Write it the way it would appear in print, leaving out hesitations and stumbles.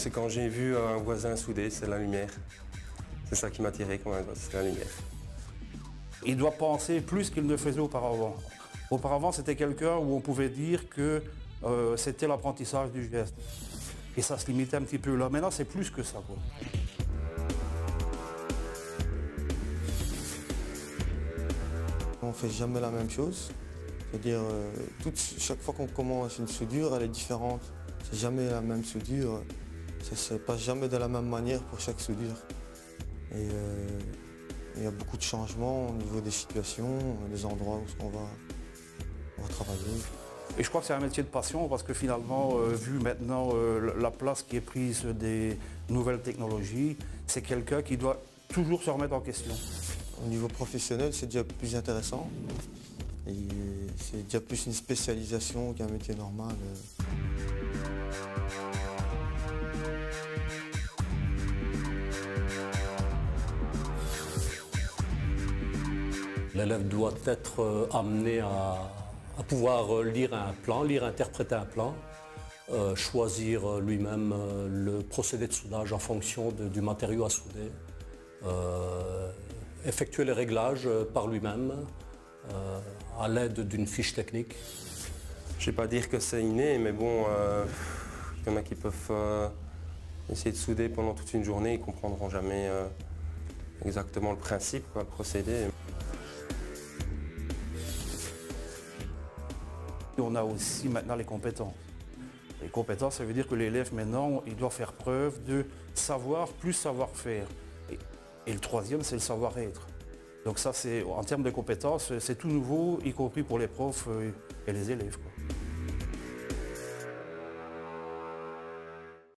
C'est quand j'ai vu un voisin souder, c'est la lumière. C'est ça qui m'a attiré comme un gosse, c'est la lumière. Il doit penser plus qu'il ne faisait auparavant. Auparavant, c'était quelqu'un où on pouvait dire que c'était l'apprentissage du geste. Et ça se limitait un petit peu là. Maintenant, c'est plus que ça, quoi. On ne fait jamais la même chose. C'est-à-dire, chaque fois qu'on commence une soudure, elle est différente. C'est jamais la même soudure. Ça ne se passe jamais de la même manière pour chaque soudure. Et il y a beaucoup de changements au niveau des situations, des endroits où on va travailler. Et je crois que c'est un métier de passion parce que finalement, vu maintenant la place qui est prise des nouvelles technologies, c'est quelqu'un qui doit toujours se remettre en question. Au niveau professionnel, c'est déjà plus intéressant. Et c'est déjà plus une spécialisation qu'un métier normal. L'élève doit être amené à pouvoir lire un plan, interpréter un plan, choisir lui-même le procédé de soudage en fonction du matériau à souder, effectuer les réglages par lui-même à l'aide d'une fiche technique. Je ne vais pas dire que c'est inné, mais bon, il y en a qui peuvent essayer de souder pendant toute une journée, ils ne comprendront jamais exactement le principe, quoi, le procédé. On a aussi maintenant les compétences. Les compétences, ça veut dire que l'élève maintenant, il doit faire preuve de savoir plus savoir-faire. Et le troisième, c'est le savoir-être. Donc ça, en termes de compétences, c'est tout nouveau, y compris pour les profs et les élèves, quoi.